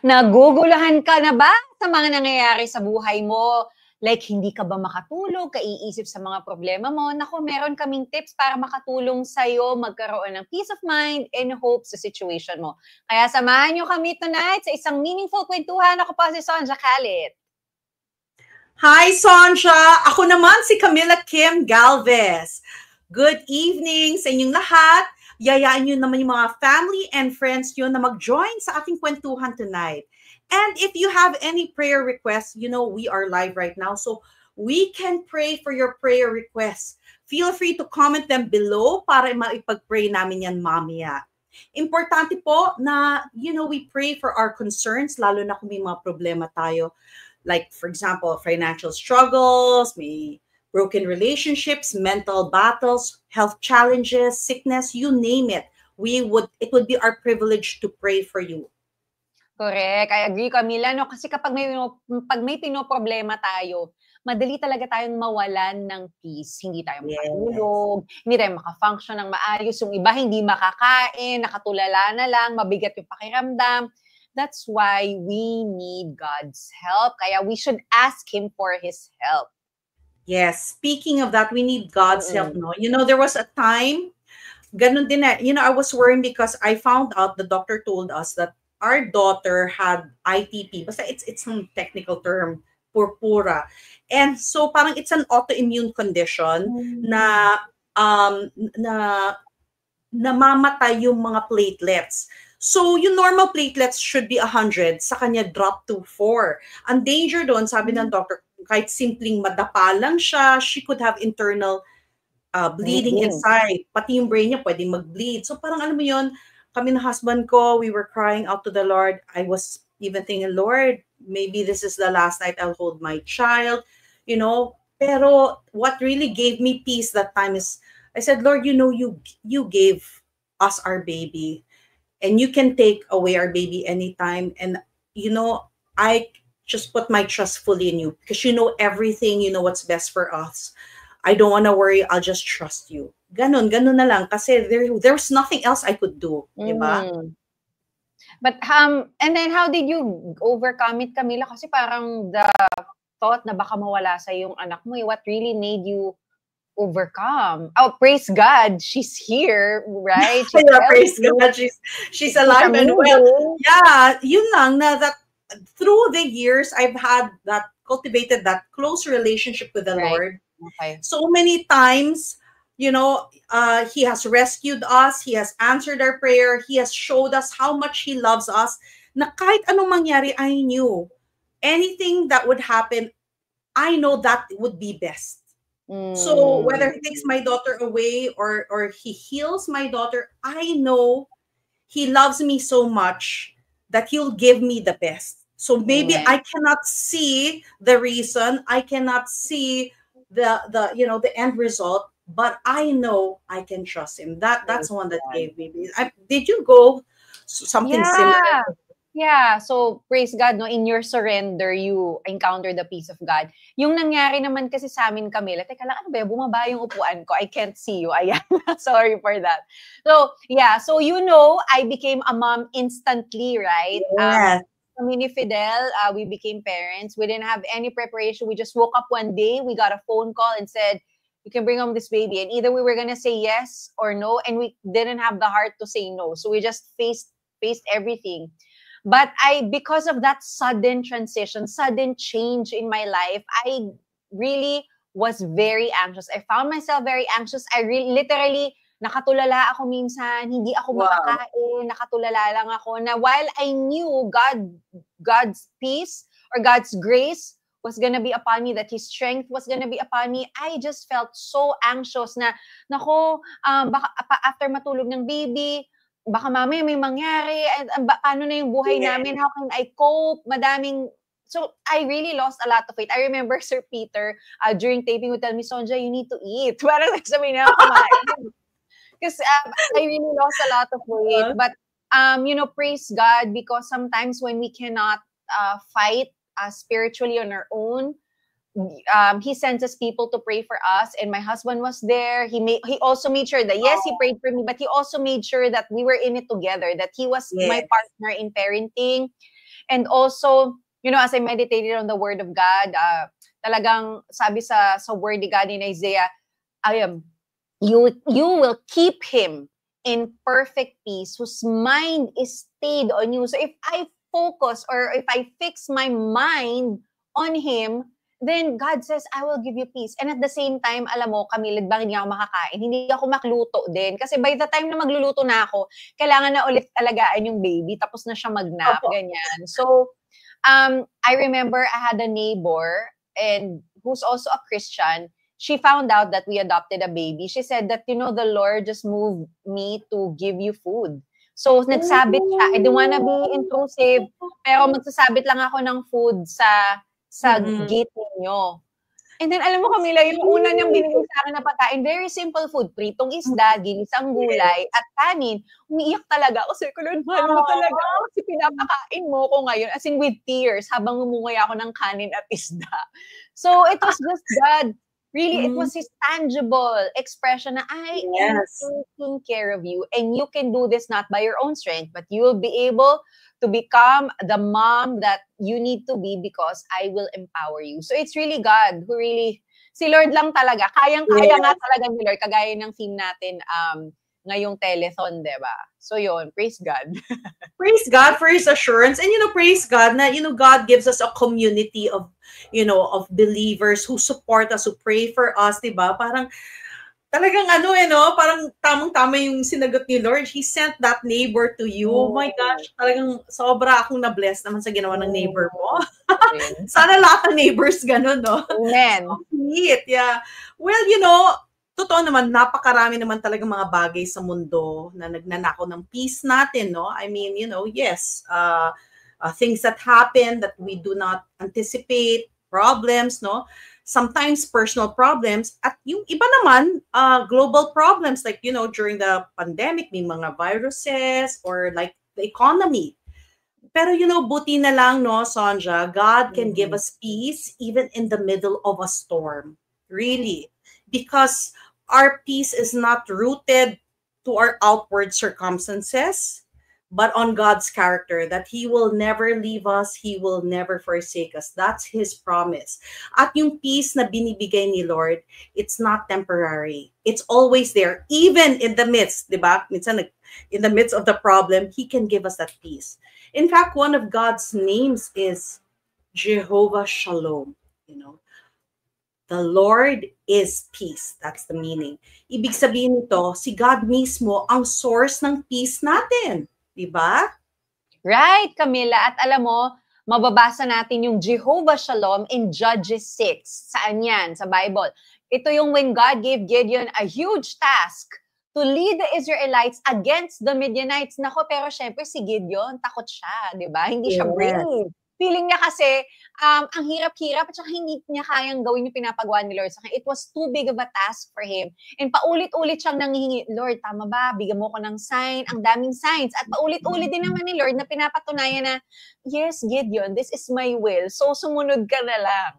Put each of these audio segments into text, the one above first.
Naguguluhan ka na ba sa mga nangyayari sa buhay mo? Like, hindi ka ba makatulog, kaiisip sa mga problema mo? Naku, meron kaming tips para makatulong sa'yo magkaroon ng peace of mind and hope sa situation mo. Kaya samahan nyo kami tonight sa isang meaningful kwentuhan. Ako po si Sonja Khalid. Hi, Sonja! Ako naman si Camila Kim Galvez. Good evening sa inyong lahat. Yayaan nyo naman yung mga family and friends nyo na mag-join sa ating kwentuhan tonight. And if you have any prayer requests, you know we are live right now, so we can pray for your prayer requests. Feel free to comment them below para maipag-pray namin yan mamaya. Importante po na, we pray for our concerns, lalo na kung may mga problema tayo. Like, for example, financial struggles, may broken relationships, mental battles, health challenges, sickness, you name it. It would be our privilege to pray for you. Correct. I agree, Camila. No? Kasi pag may pinoproblema tayo, madali talaga tayong mawalan ng peace. Hindi tayo makatulog, hindi tayo makafunction ng maayos. Yung iba hindi makakain, nakatulala na lang, mabigat yung pakiramdam. That's why we need God's help. Kaya we should ask Him for His help. Yes. Speaking of that, we need God's help. No? There was a time, ganun din I was worrying because I found out the doctor told us that our daughter had ITP. Basta it's some technical term, purpura. And so parang it's an autoimmune condition na namamatay yung mga platelets. So yung normal platelets should be 100, sa kanya drop to 4. Ang danger doon, sabi ng doctor, kahit simpleng madapa lang siya, she could have internal bleeding inside. Pati yung brain niya pwedeng mag-bleed. So parang alam mo yun, kami na husband ko, we were crying out to the Lord. I was even thinking, Lord, maybe this is the last night I'll hold my child, Pero what really gave me peace that time is, I said, Lord, you gave us our baby, and you can take away our baby anytime. And, I just put my trust fully in you because you know everything, you know what's best for us. I don't want to worry, I'll just trust you. Ganon na lang kasi there's nothing else I could do, diba? But and then how did you overcome it, Camila? Kasi parang the thought na baka mawala sa yung anak mo, what really made you overcome? Oh, praise God, she's here, right? Praise God, she's alive and well. Yeah, yun lang na that through the years I've had cultivated that close relationship with the Lord. Okay. So many times, He has rescued us. He has answered our prayer. He has showed us how much He loves us. Na kahit anong mangyari, I knew anything that would happen, I know that would be best. So whether He takes my daughter away or He heals my daughter, I know He loves me so much that He'll give me the best. So maybe I cannot see the reason, I cannot see the end result, but I know I can trust Him. That's the one that gave me. Did you go something similar? Yeah, so praise God, no, in your surrender, you encounter the peace of God. Yung nangyari naman kasi sa amin, Camila, teka lang, ano ba, bumaba yung upuan ko, I can't see you, ayan, sorry for that. So, yeah, so I became a mom instantly, right? Yes. Mini Fidel, we became parents. We didn't have any preparation. We just woke up one day, we got a phone call and said, you can bring home this baby. And either we were going to say yes or no, and we didn't have the heart to say no. So we just faced everything. But because of that sudden transition, sudden change in my life, I really was very anxious. I found myself very anxious. I literally, nakatulala ako minsan, hindi ako makakain, nakatulala lang ako na while I knew God's peace or God's grace was gonna be upon me, that His strength was gonna be upon me, I just felt so anxious na, baka after matulog ng baby, baka mamaya may mangyari, paano na yung buhay namin, how can I cope, so I really lost a lot of weight. I remember Sir Peter, during taping would tell me, Sonja, you need to eat. Parang nagsabi na kumain. Because I really lost a lot of weight. But, praise God, because sometimes when we cannot fight spiritually on our own, He sends us people to pray for us, and my husband was there. He also made sure that yes, he prayed for me, but he also made sure that we were in it together, that he was my partner in parenting. And also, you know, as I meditated on the Word of God, talagang sabi sa Word ni God in Isaiah, you will keep him in perfect peace whose mind is stayed on you. So if I focus or if I fix my mind on him, then God says, I will give you peace. And at the same time, alam mo, Camille, bakit hindi ako makakain? Hindi ako makluto din. Kasi by the time na magluluto na ako, kailangan na ulit alagaan yung baby, tapos na siya mag-nap, ganyan. So, I remember I had a neighbor and who's also a Christian. She found out that we adopted a baby. She said that, you know, the Lord just moved me to give you food. So, nagsabit siya. I don't wanna be intrusive, pero magsasabit lang ako ng food sa gate ninyo. And then, alam mo, Camila, yung una niyang binigay sa akin na pagkain, very simple food. Pritong isda, ginisang gulay, at kanin. Umiiyak talaga ako. Sabi ko, Lord, mahal mo talaga ako kasi pinapakain mo ko ngayon. As in, with tears, habang umungay ako ng kanin at isda. So, it was just God. Really, it was his tangible expression na I am taking care of you. And you can do this not by your own strength, but you will be able to become the mom that you need to be because I will empower you. So it's really God who really, si Lord lang talaga. Kayang-kaya nga talaga ni Lord, kagaya ng theme natin ngayong telethon, diba? So yun, praise God. Praise God for his assurance. And, you know, praise God na, you know, God gives us a community of, you know, of believers who support us, who pray for us, diba? Parang, talagang parang tamang-tama yung sinagot ni Lord. He sent that neighbor to you. Oh my gosh, talagang sobra akong na-bless naman sa ginawa ng neighbor mo. Sana lahat ng neighbors ganun, no? Amen. So sweet, yeah. Well, you know, totoo naman, napakarami naman talaga mga bagay sa mundo na nagnanakaw ng peace natin, no? I mean, you know, yes, things that happen that we do not anticipate, problems, no? Sometimes personal problems, at yung iba naman, global problems, like, you know, during the pandemic, may mga viruses, or like the economy. Pero, you know, buti na lang, no, Sonja, God can give us peace even in the middle of a storm. Really. Because our peace is not rooted to our outward circumstances, but on God's character, that He will never leave us, He will never forsake us. That's His promise. At yung peace na binibigay ni Lord, it's not temporary. It's always there, even in the midst, diba? In the midst of the problem, He can give us that peace. In fact, one of God's names is Jehovah Shalom, you know. The Lord is peace. That's the meaning. Ibig sabihin nito, si God mismo ang source ng peace natin. Diba? Right, Camila. At alam mo, mababasa natin yung Jehovah Shalom in Judges 6. Saan yan? Sa Bible. Ito yung when God gave Gideon a huge task to lead the Israelites against the Midianites. Nako, pero syempre si Gideon, takot siya, di ba? Hindi siya brave. Feeling niya kasi, ang hirap-hirap at saka hindi niya kayang gawin yung pinapagawa ni Lord sa kanya. It was too big of a task for him. And paulit-ulit siyang nanghihingi, Lord, tama ba? Bigyan mo ko ng sign, ang daming signs. At paulit-ulit din naman ni Lord na pinapatunayan na, yes, Gideon, this is my will. So, sumunod ka na lang.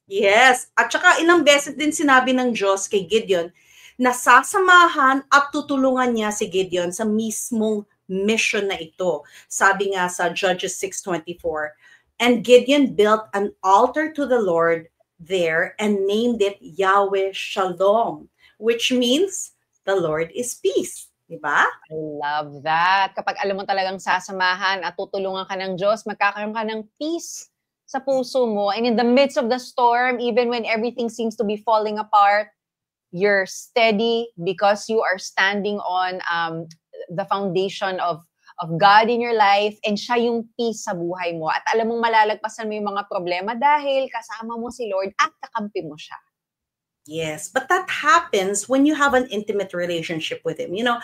Yes. At saka ilang beses din sinabi ng Diyos kay Gideon na sasamahan at tutulungan niya si Gideon sa mismong mission na ito. Sabi nga sa Judges 6:24, and Gideon built an altar to the Lord there and named it Yahweh Shalom, which means the Lord is peace. Diba? I love that. Kapag alam mo talagang sasamahan at tutulungan ka ng Diyos, magkakaroon ka ng peace sa puso mo. And in the midst of the storm, even when everything seems to be falling apart, you're steady because you are standing on the foundation of God in your life, and siya yung peace sa buhay mo. At alam mong malalagpasan mo yung mga problema dahil kasama mo si Lord at kakampi mo siya. Yes, but that happens when you have an intimate relationship with Him. You know,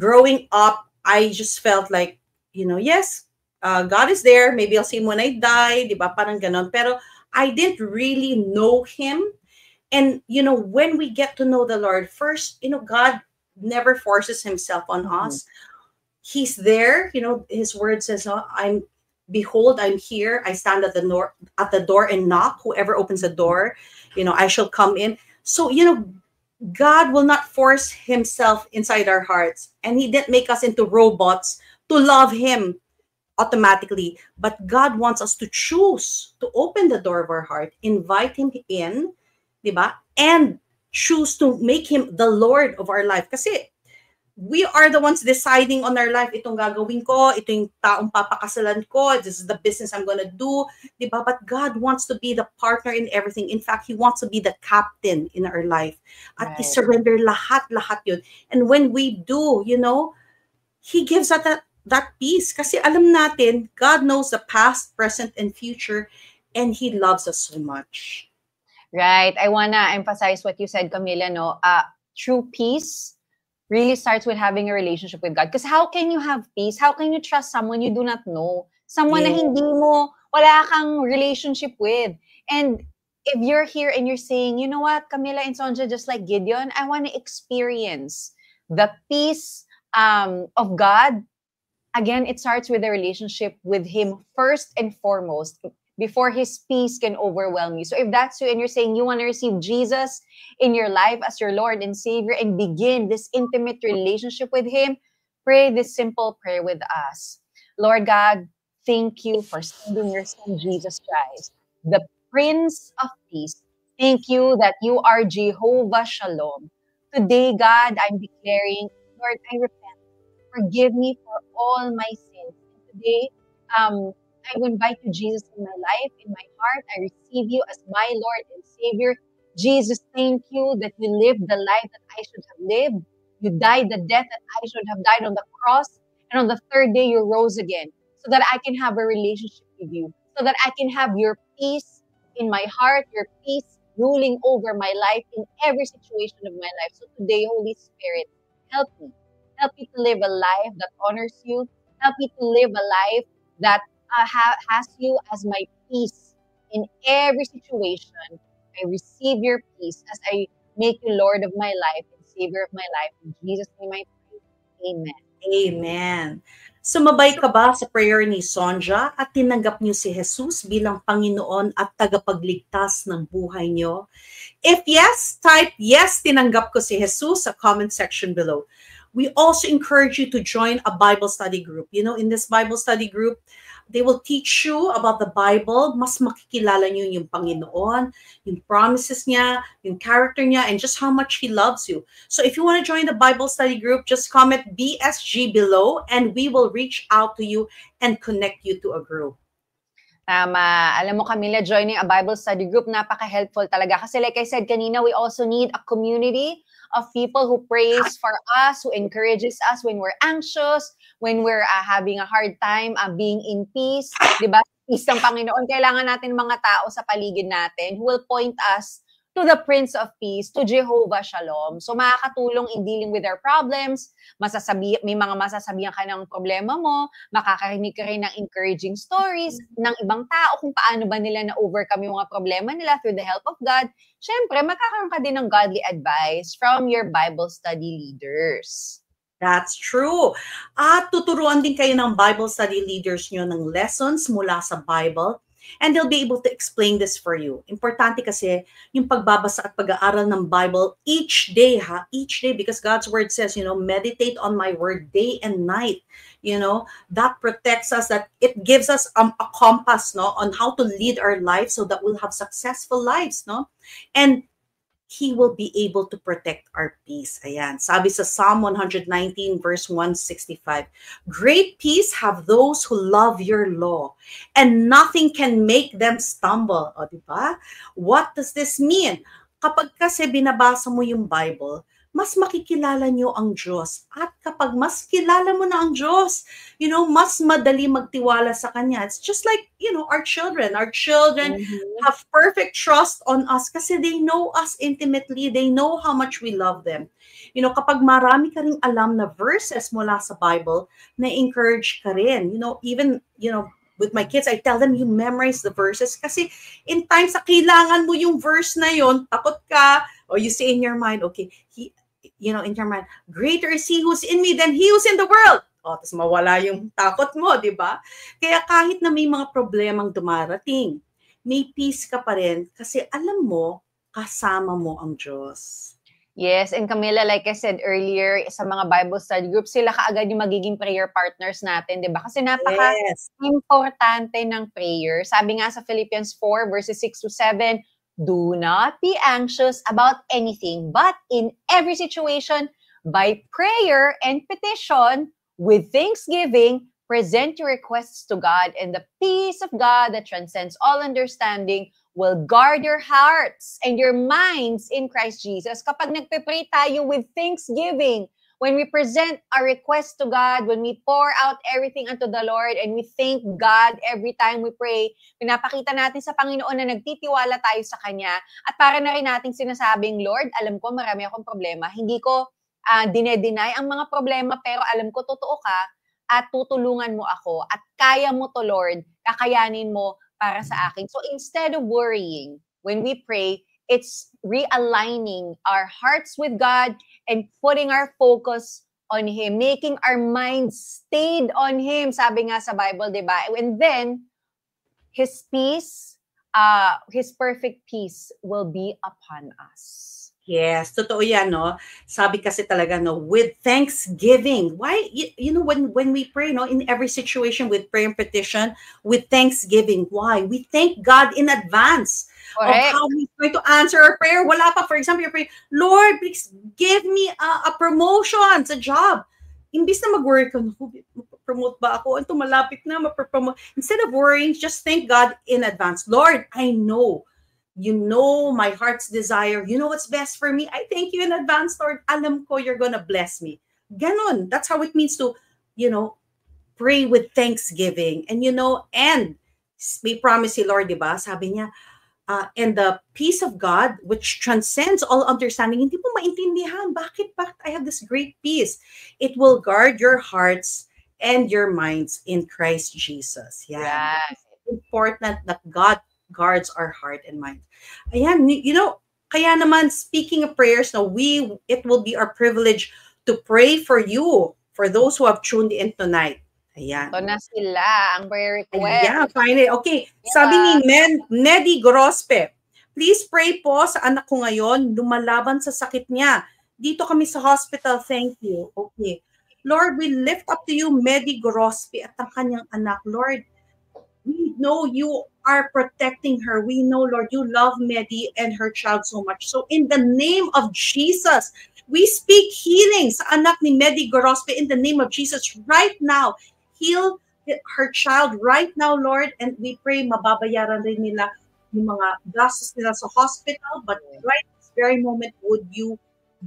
growing up, I just felt like, you know, yes, God is there. Maybe I'll see Him when I die, di ba? Parang ganon. Pero I didn't really know Him. And, you know, when we get to know the Lord, first, you know, God never forces Himself on us. He's there, you know, His word says, oh, behold, I'm here. I stand at the door and knock. Whoever opens the door, you know, I shall come in. So, you know, God will not force Himself inside our hearts. And He didn't make us into robots to love Him automatically, but God wants us to choose to open the door of our heart, invite Him in, di ba? And choose to make Him the Lord of our life. Kasi we are the ones deciding on our life. Itong gagawin ko, ito yung taong papakasalan ko, this is the business I'm gonna do, di ba? But God wants to be the partner in everything. In fact, He wants to be the captain in our life. At i-surrender lahat yun. And when we do, you know, He gives us that peace. Kasi alam natin, God knows the past, present, and future, and He loves us so much. Right. I wanna emphasize what you said, Camila, no? True peace really starts with having a relationship with God. Because how can you have peace? How can you trust someone you do not know? Someone na hindi mo, wala kang relationship with. And if you're here and you're saying, you know what, Camila and Sonja, just like Gideon, I want to experience the peace of God. Again, it starts with a relationship with Him first and foremost, before His peace can overwhelm you. So if that's you and you're saying you want to receive Jesus in your life as your Lord and Savior and begin this intimate relationship with Him, pray this simple prayer with us. Lord God, thank you for sending your Son, Jesus Christ, the Prince of Peace. Thank you that you are Jehovah Shalom. Today, God, I'm declaring, Lord, I repent. Forgive me for all my sins. And today, I invite you, Jesus, in my life, in my heart. I receive you as my Lord and Savior. Jesus, thank you that you lived the life that I should have lived. You died the death that I should have died on the cross. And on the third day, you rose again so that I can have a relationship with you, so that I can have your peace in my heart, your peace ruling over my life in every situation of my life. So today, Holy Spirit, help me. Help me to live a life that honors you. Help me to live a life that has you as my peace in every situation. I receive your peace as I make you Lord of my life and Savior of my life. In Jesus' name I pray. Amen. Amen. Sumabay ka ba sa prayer ni Sonja at tinanggap niyo si Jesus bilang Panginoon at tagapagligtas ng buhay niyo? If yes, type yes, tinanggap ko si Jesus sa comment section below. We also encourage you to join a Bible study group. You know, in this Bible study group, they will teach you about the Bible. Mas makikilala niyo yung Panginoon, yung promises niya, yung character niya, and just how much He loves you. So if you want to join the Bible study group, just comment BSG below and we will reach out to you and connect you to a group. Tama. Alam mo, Camila, joining a Bible study group, napaka-helpful talaga. Kasi like I said kanina, we also need a community of people who prays for us, who encourages us when we're anxious, when we're having a hard time being in peace. Diba? Peace ng Panginoon. Kailangan natin mga tao sa paligid natin who will point us to the Prince of Peace, to Jehovah Shalom. So makakatulong in dealing with our problems, may mga masasabihan ka ng problema mo, makakarinig ka rin ng encouraging stories ng ibang tao kung paano ba nila na-overcome yung mga problema nila through the help of God. Syempre, magkakaroon ka din ng godly advice from your Bible study leaders. That's true. At tuturuan din kayo ng Bible study leaders nyo ng lessons mula sa Bible. And they'll be able to explain this for you. Importante kasi yung pagbabasa at pag-aaral ng Bible each day, each day, because God's word says, you know, meditate on my word day and night. You know, that protects us, that it gives us a compass, no, on how to lead our lives so that we'll have successful lives, no? And He will be able to protect our peace. Ayan. Sabi sa Psalm 119 verse 165, great peace have those who love your law, and nothing can make them stumble. O, diba? What does this mean? Kapag kasi binabasa mo yung Bible, mas makikilala nyo ang Diyos. At kapag mas kilala mo na ang Diyos, you know, mas madali magtiwala sa Kanya. It's just like, you know, our children. Our children have perfect trust on us kasi they know us intimately. They know how much we love them. You know, kapag marami ka ring alam na verses mula sa Bible, na-encourage ka rin. You know, even, you know, with my kids, I tell them, you memorize the verses kasi in times na kailangan mo yung verse na yon, takot ka, or you say in your mind, okay, in your mind, greater is He who's in me than he who's in the world. O, tapos mawala yung takot mo, di ba? Kaya kahit na may mga problemang dumarating, may peace ka pa rin kasi alam mo, kasama mo ang Diyos. Yes, and Camila, like I said earlier, sa mga Bible study group, sila kaagad yung magiging prayer partners natin, di ba? Kasi Yes. napaka-importante ng prayer. Sabi nga sa Philippians 4, verses 6 to 7, do not be anxious about anything, but in every situation, by prayer and petition, with thanksgiving, present your requests to God, and the peace of God that transcends all understanding will guard your hearts and your minds in Christ Jesus. Kapag nagpe-pray tayo with thanksgiving, when we present our request to God, when we pour out everything unto the Lord, and we thank God every time we pray, pinapakita natin sa Panginoon na nagtitiwala tayo sa Kanya. At para na rin natin sinasabing, Lord, alam ko marami akong problema. Hindi ko dine-deny ang mga problema, pero alam ko totoo ka at tutulungan mo ako. At kaya mo to, Lord. Kakayanin mo para sa akin. So instead of worrying, when we pray, it's realigning our hearts with God and putting our focus on Him, making our minds stayed on Him. Sabi nga sa Bible, di ba? And then, His peace, His perfect peace will be upon us. Yes, totoo yan, no? Sabi kasi talaga, no, with thanksgiving. Why, you know, when we pray, no, in every situation with prayer and petition, with thanksgiving. Why? We thank God in advance of how He's going to answer our prayer. Wala pa, for example, you're praying, Lord, please give me a promotion sa job. Imbis na mag-worry ka, promote ba ako? Ito malapit na, mapapromote. Instead of worrying, just thank God in advance. Lord, I know. You know my heart's desire. You know what's best for me. I thank you in advance, Lord. Alam ko you're gonna bless me. Ganon. That's how it means to, you know, pray with thanksgiving. And, you know, and may promise si Lord, di ba? Sabi niya, and the peace of God, which transcends all understanding. Hindi mo maintindihan. Bakit I have this great peace? It will guard your hearts and your minds in Christ Jesus. Yeah. Right. It's important that God guards our heart and mind. Ayan, you know, kaya naman, speaking of prayers, now it will be our privilege to pray for you, for those who have tuned in tonight. Ayan. Ito na sila, ang prayer request. Yeah, finally. Okay, sabi ni Nedi Grospe, please pray po sa anak ko ngayon, lumalaban sa sakit niya. Dito kami sa hospital, thank you. Okay. Lord, we lift up to you, Medi Grospe, at ang kanyang anak. Lord, we know you are protecting her. We know, Lord, you love Medi and her child so much. So in the name of Jesus, we speak healing sa anak ni Medi Grospe in the name of Jesus right now. Heal her child right now, Lord, and we pray mababayaran rin nila yung mga gastos nila sa hospital, but right this very moment, would you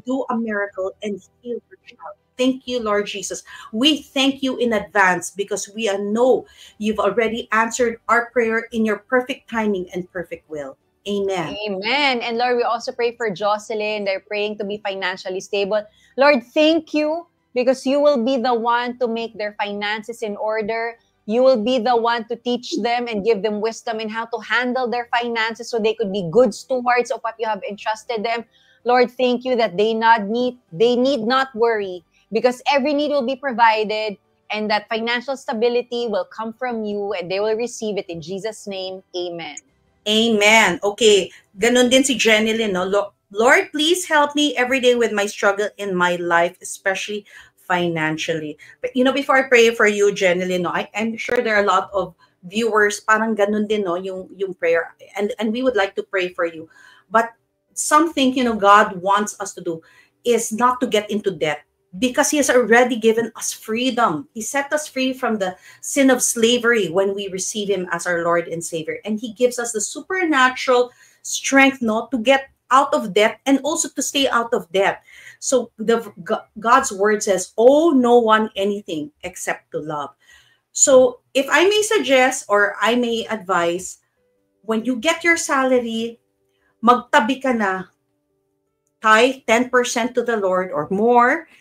do a miracle and heal her child? Thank you, Lord Jesus. We thank you in advance because we know you've already answered our prayer in your perfect timing and perfect will. Amen. Amen. And Lord, we also pray for Jocelyn. They're praying to be financially stable. Lord, thank you because you will be the one to make their finances in order. You will be the one to teach them and give them wisdom in how to handle their finances so they could be good stewards of what you have entrusted them. Lord, thank you that they need not worry, because every need will be provided and that financial stability will come from you and they will receive it in Jesus' name. Amen. Amen. Okay. Ganon din si Jenilyn, no? Lord, please help me every day with my struggle in my life, especially financially. But, you know, before I pray for you, Jenilyn, no, I'm sure there are a lot of viewers, parang ganon din, no, yung prayer. And we would like to pray for you. But something, you know, God wants us to do is not to get into debt, because he has already given us freedom. He set us free from the sin of slavery when we receive him as our Lord and Savior. And he gives us the supernatural strength, no, to get out of debt and also to stay out of debt. So God's word says, owe no one anything except to love. So if I may suggest or I may advise, when you get your salary, magtabi ka na, tithe 10% to the Lord or more,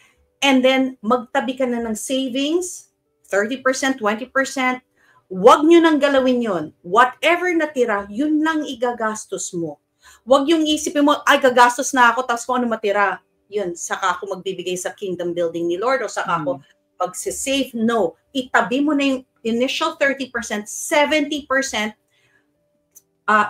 and then magtabi ka na ng savings, 30%, 20%. Huwag nyo nang galawin yun. Whatever natira, yun lang igagastos mo. Huwag yung isipin mo, ay, gagastos na ako, tapos kung ano matira, yun, saka ako magbibigay sa kingdom building ni Lord o saka ako magsisave. No. Itabi mo na yung initial 30%, 70%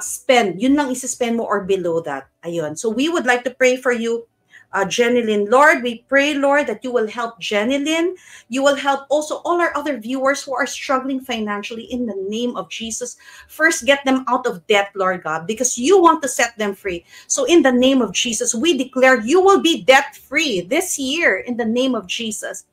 spend. Yun lang isa-spend mo or below that. Ayun. So we would like to pray for you. Jenilyn. Lord, we pray, Lord, that you will help Jenilyn. You will help also all our other viewers who are struggling financially in the name of Jesus. First, get them out of debt, Lord God, because you want to set them free. So in the name of Jesus, we declare you will be debt free this year in the name of Jesus.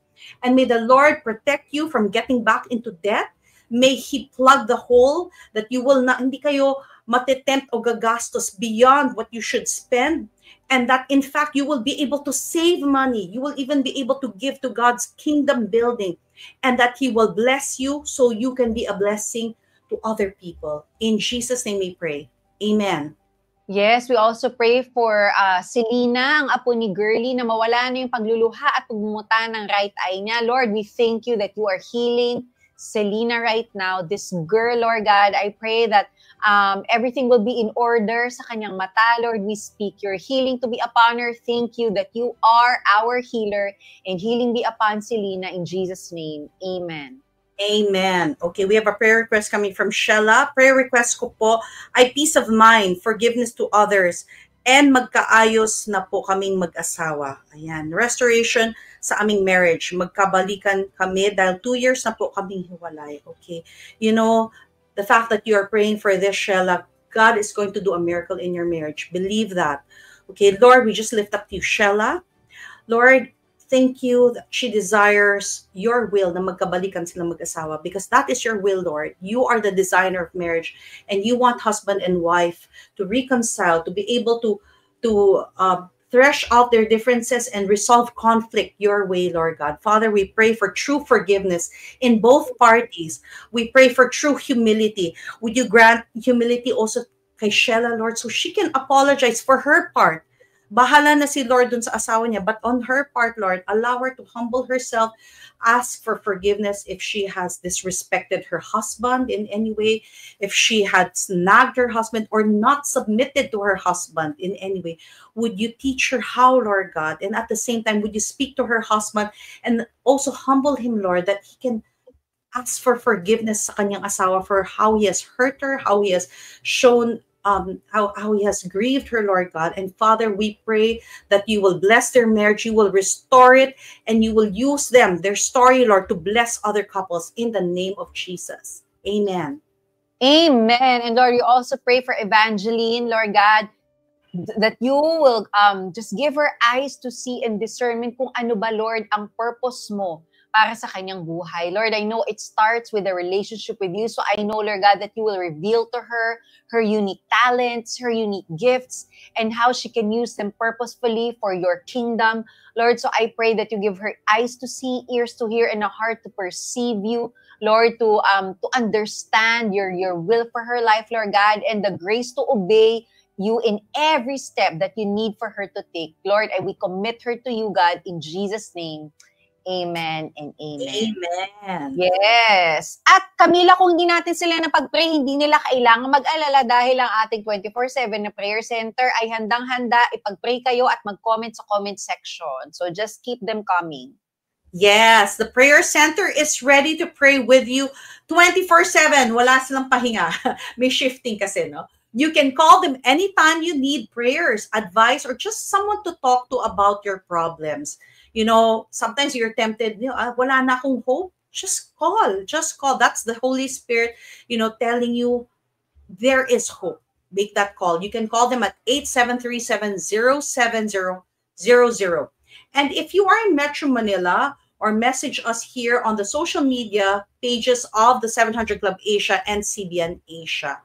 And may the Lord protect you from getting back into debt. May He plug the hole that you will not, hindi kayo matetempt o gagastos beyond what you should spend. And that in fact, you will be able to save money. You will even be able to give to God's kingdom building. And that He will bless you so you can be a blessing to other people. In Jesus' name we pray. Amen. Yes, we also pray for Selena, ang apo ni Girlie, na mawala na yung pagluluha at pagmumuta ng right eye niya. Lord, we thank you that you are healing Selena right now. This girl, Lord God, I pray that everything will be in order sa kanyang mata. Lord, we speak your healing to be upon her. Thank you that you are our healer, and healing be upon Selena in Jesus' name. Amen. Amen. Okay, we have a prayer request coming from Shella. Prayer request ko po ay peace of mind, forgiveness to others, and magkaayos na po kaming mag-asawa. Ayan, restoration sa aming marriage. Magkabalikan kami dahil 2 years na po kaming hiwalay. Okay, you know, the fact that you are praying for this, Shella, God is going to do a miracle in your marriage. Believe that. Okay, Lord, we just lift up to you, Shella. Lord, thank you that she desires your will na magkabalikan silang mag-asawa, because that is your will, Lord. You are the designer of marriage, and you want husband and wife to reconcile, to be able to thresh out their differences and resolve conflict your way, Lord God. Father, we pray for true forgiveness in both parties. We pray for true humility. Would you grant humility also kay Shella, Lord, so she can apologize for her part? Bahala na si Lord dun sa asawa niya. But on her part, Lord, allow her to humble herself, ask for forgiveness if she has disrespected her husband in any way, if she had snagged her husband or not submitted to her husband in any way. Would you teach her how, Lord God? And at the same time, would you speak to her husband and also humble him, Lord, that he can ask for forgiveness sa kanyang asawa for how he has hurt her, how he has shown how he has grieved her, Lord God. And Father, we pray that you will bless their marriage, you will restore it, and you will use them, their story, Lord, to bless other couples in the name of Jesus. Amen. Amen. And Lord, you also pray for Evangeline, Lord God, that you will just give her eyes to see and discernment kung ano ba, Lord, ang purpose mo para sa kanyang buhay. Lord, I know it starts with a relationship with you. So I know, Lord God, that you will reveal to her her unique talents, her unique gifts, and how she can use them purposefully for your kingdom. Lord, so I pray that you give her eyes to see, ears to hear, and a heart to perceive you. Lord, to understand your will for her life, Lord God, and the grace to obey you in every step that you need for her to take. Lord, we commit her to you, God, in Jesus' name. Amen and amen. Amen. Yes. At Camila, kung hindi natin sila napag-pray, hindi nila kailangan mag-alala dahil ang ating 24/7 na prayer center ay handang-handa. Ipag-pray kayo at mag-comment sa comment section. So just keep them coming. Yes, the prayer center is ready to pray with you 24/7. Wala silang pahinga. May shifting kasi, no? You can call them anytime you need prayers, advice, or just someone to talk to about your problems. You know, sometimes you're tempted, wala na akong hope. Just call. That's the Holy Spirit, telling you there is hope. Make that call. You can call them at 8737-07000. And if you are in Metro Manila, or message us here on the social media pages of the 700 Club Asia and CBN Asia.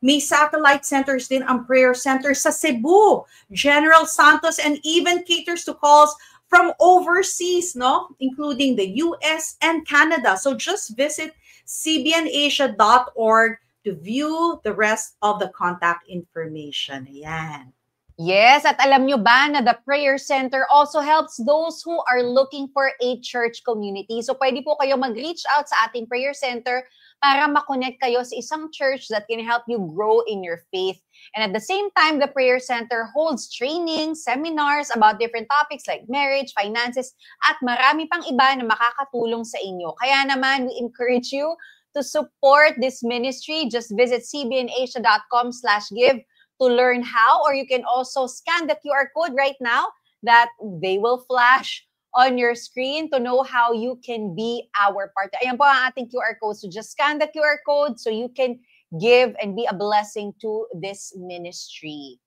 May satellite centers din ang prayer center sa Cebu, General Santos, and even caters to calls from overseas, no? Including the US and Canada. So just visit cbnasia.org to view the rest of the contact information. Ayan. Yes, at alam nyo ba na the prayer center also helps those who are looking for a church community. So pwede po kayo mag-reach out sa ating prayer center para makonect kayo sa isang church that can help you grow in your faith. And at the same time, the prayer center holds trainings, seminars about different topics like marriage, finances, at marami pang iba na makakatulong sa inyo. Kaya naman, we encourage you to support this ministry. Just visit cbnasia.com/give to learn how, or you can also scan the QR code right now that they will flash on your screen to know how you can be our partner. Ayan po ang ating QR code. So just scan the QR code so you can give and be a blessing to this ministry.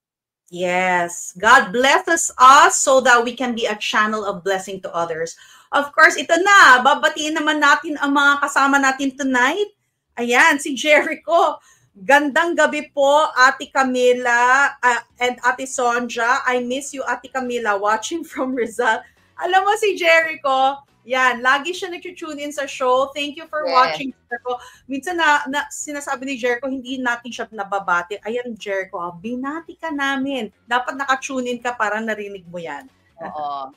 Yes. God blesses us so that we can be a channel of blessing to others. Of course, ito na. Babatiin naman natin ang mga kasama natin tonight. Ayan, si Jericho. Gandang gabi po, Ate Camila and Ate Sonja. I miss you, Ate Camila, watching from Rizal. Alam mo si Jericho, yan, lagi siya nag-tune in sa show. Thank you for watching, Jericho. Minsan na sinasabi ni Jericho, hindi natin siya nababati. Ayan, Jericho, binati ka namin. Dapat naka-tune in ka para narinig mo yan. Oo.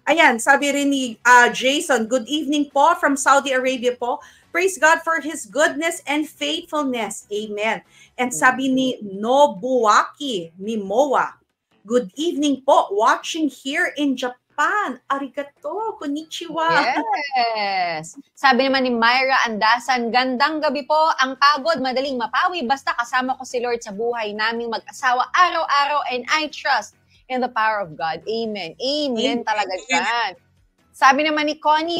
Ayan, sabi rin ni Jason, good evening po from Saudi Arabia po. Praise God for His goodness and faithfulness. Amen. And sabi ni Nobuaki, ni Moa, good evening po, watching here in Japan. Arigato, konnichiwa. Yes. Sabi naman ni Myra Andasan, gandang gabi po, ang pagod, madaling mapawi, basta kasama ko si Lord sa buhay naming mag-asawa araw-araw and I trust in the power of God. Amen. Amen talaga dyan. Sabi naman ni Connie,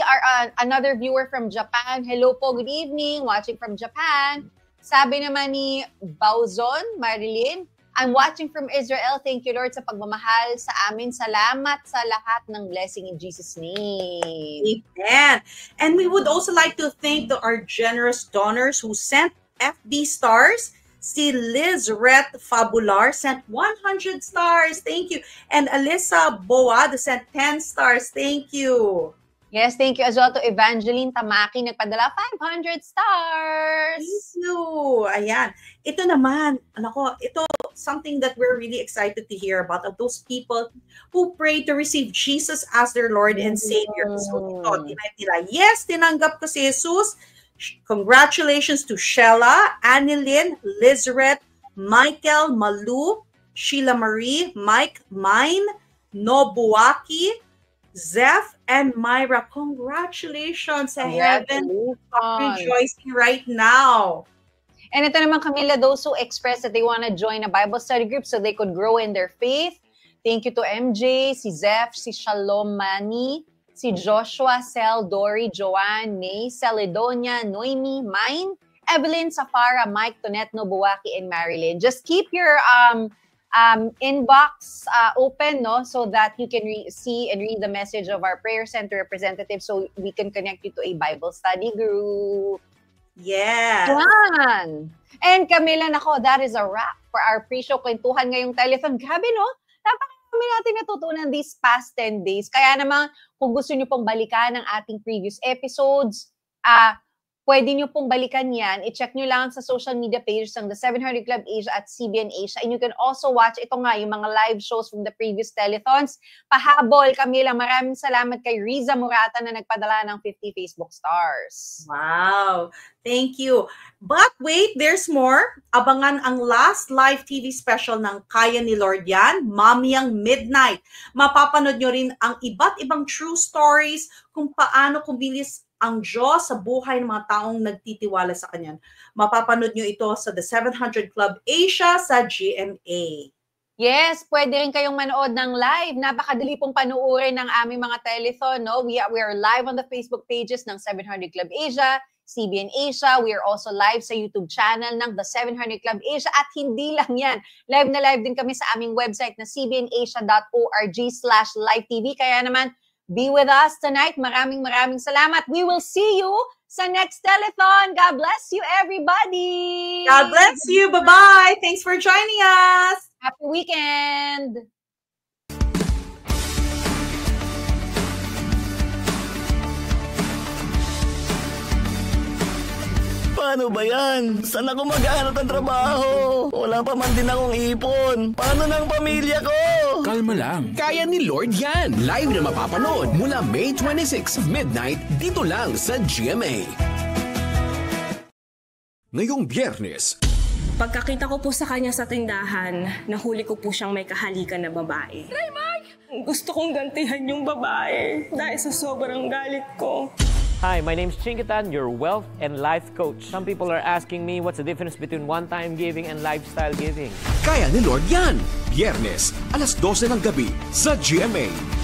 another viewer from Japan, hello po, good evening, watching from Japan. Sabi naman ni Bauzon, Marilyn, I'm watching from Israel. Thank you, Lord, sa pagmamahal sa amin. Salamat sa lahat ng blessing in Jesus' name. Amen. And we would also like to thank our generous donors who sent FB stars. Si Liz Ret Fabular sent 100 stars. Thank you. And Alyssa Boad sent 10 stars. Thank you. Yes, thank you as well to Evangeline Tamaki. Nagpadala 500 stars. Thank you. Ayan. Ito naman, ito something that we're really excited to hear about of those people who pray to receive Jesus as their Lord and Savior. So ito, yes, tinanggap ko si Jesus. Congratulations to Shella, Annalyn, Lizret, Michael, Malu, Sheila Marie, Mike, Mine, Nobuaki, Zeph, and Myra. Congratulations sa heaven. I'm rejoicing right now. And ito naman, Camila, those who expressed that they want to join a Bible study group so they could grow in their faith. Thank you to MJ, si Zeph, si Shalom Mani, si Joshua, Sel, Dory, Joanne, May, Celedonia, Noemi, Mine, Evelyn, Safara, Mike, Tonet, Nobuaki, and Marilyn. Just keep your inbox open, no, so that you can see and read the message of our prayer center representative so we can connect you to a Bible study group. Yeah. Yan. And Camila, nako, that is a wrap for our pre-show kwentuhan ngayong telethon. Grabe, no? Napakami natin natutunan these past 10 days. Kaya naman, kung gusto nyo pong balikan ang ating previous episodes, pwede nyo pong balikan yan. I-check nyo lang sa social media pages ng The 700 Club Asia at CBN Asia. And you can also watch, ito nga, yung mga live shows from the previous telethons. Pahabol, Camila, maraming salamat kay Riza Murata na nagpadala ng 50 Facebook stars. Wow. Thank you. But wait, there's more. Abangan ang last live TV special ng Kaya ni Lord yan, Mamayang Midnight. Mapapanood nyo rin ang iba't ibang true stories kung paano kumilos ang Diyos sa buhay ng mga taong nagtitiwala sa Kanya. Mapapanood nyo ito sa The 700 Club Asia sa GMA. Yes, pwede rin kayong manood ng live. Napakadali pong panuorin ng aming mga telethon. No? We are live on the Facebook pages ng 700 Club Asia, CBN Asia. We are also live sa YouTube channel ng The 700 Club Asia. At hindi lang yan. Live na live din kami sa aming website na cbnasia.org/live-tv. Kaya naman, be with us tonight. Maraming salamat. We will see you sa next telethon. God bless you, everybody. God bless you. Bye-bye. Thanks for joining us. Happy weekend. Paano ba yan? Saan ako maghahanap ng trabaho? Wala pa man din akong ipon. Paano ng pamilya ko? Kalma lang. Kaya ni Lord yan. Live na mapapanood mula May 26, midnight, dito lang sa GMA. Ngayong Biyernes, pagkakita ko po sa kanya sa tindahan, nahuli ko po siyang may kahalikan na babae. Gusto kong gantihan yung babae dahil sa sobrang galit ko. Hi, my name's Chingitan, your wealth and life coach. Some people are asking me what's the difference between one-time giving and lifestyle giving. Kaya ni Lord yan. Biyernes, alas 12 ng gabi sa GMA.